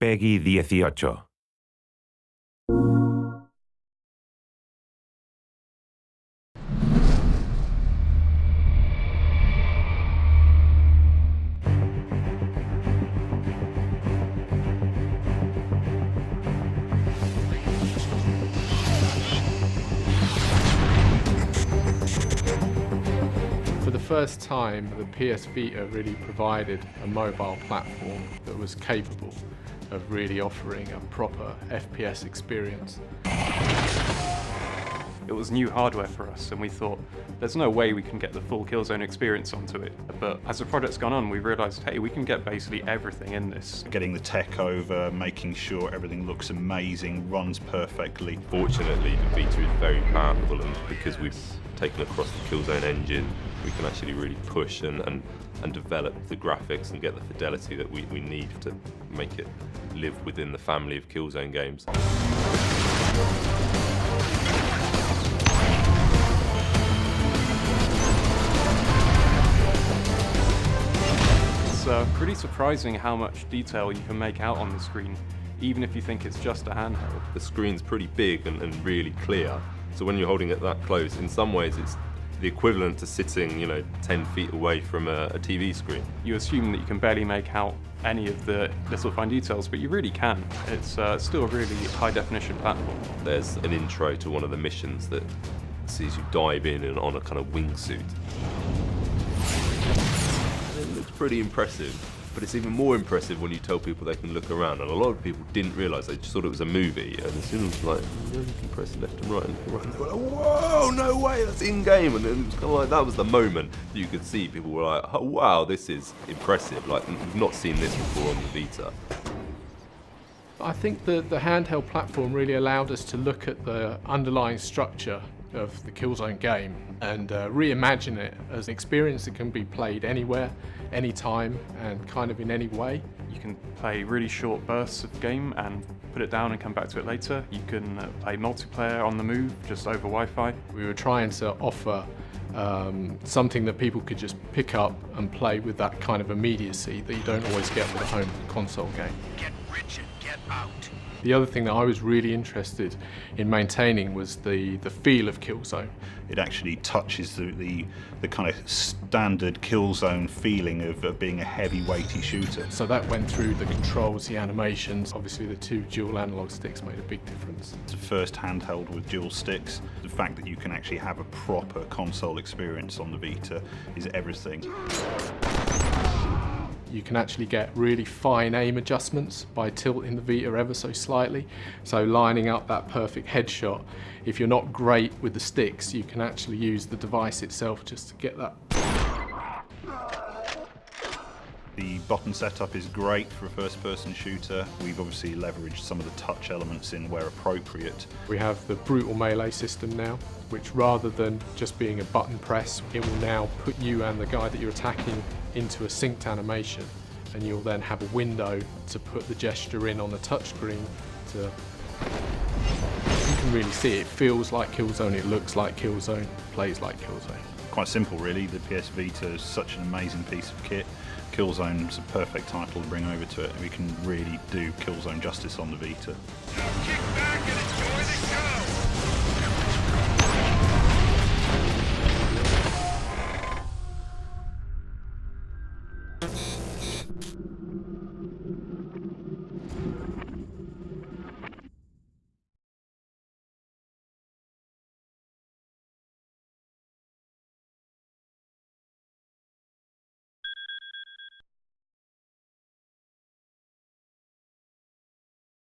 Peggy 18. For the first time, the PS Vita really provided a mobile platform that was capable of really offering a proper FPS experience. It was new hardware for us, and we thought, there's no way we can get the full Killzone experience onto it. But as the project's gone on, we realised, hey, we can get basically everything in this. Getting the tech over, making sure everything looks amazing, runs perfectly. Fortunately, the Vita is very powerful, and because we've taken across the Killzone engine, we can actually really push and develop the graphics and get the fidelity that we need to make it live within the family of Killzone games. It's pretty surprising how much detail you can make out on the screen, even if you think it's just a handheld. The screen's pretty big and really clear, so when you're holding it that close, in some ways it's the equivalent to sitting, 10 feet away from a TV screen. You assume that you can barely make out any of the little fine details, but you really can. It's still a really high-definition platform. There's an intro to one of the missions that sees you dive in and on a kind of wingsuit. It looks pretty impressive, but it's even more impressive when you tell people they can look around, and a lot of people didn't realise, they just thought it was a movie, and as soon as you can press left and right, and they were like, whoa, no way, that's in-game, and then it was kind of like, that was the moment that you could see people were like, oh wow, this is impressive, like, we've not seen this before on the Vita. I think the handheld platform really allowed us to look at the underlying structure of the Killzone game and reimagine it as an experience that can be played anywhere, anytime, and kind of in any way. You can play really short bursts of game and put it down and come back to it later. You can play multiplayer on the move, just over Wi-Fi. We were trying to offer something that people could just pick up and play with that kind of immediacy that you don't always get with a home console game. Get rich and get out. The other thing that I was really interested in maintaining was the feel of Killzone. It actually touches the kind of standard Killzone feeling of being a heavy, weighty shooter. So that went through the controls, the animations. Obviously the two dual analog sticks made a big difference. It's the first handheld with dual sticks. The fact that you can actually have a proper console experience on the Vita is everything. You can actually get really fine aim adjustments by tilting the Vita ever so slightly. So lining up that perfect headshot. If you're not great with the sticks, you can actually use the device itself just to get that. The button setup is great for a first-person shooter. We've obviously leveraged some of the touch elements in where appropriate. We have the brutal melee system now, which rather than just being a button press, it will now put you and the guy that you're attacking into a synced animation, and you'll then have a window to put the gesture in on the touchscreen. You can really see it feels like Killzone, it looks like Killzone, plays like Killzone. Quite simple really, the PS Vita is such an amazing piece of kit. Killzone's a perfect title to bring over to it. We can really do Killzone justice on the Vita. Kick back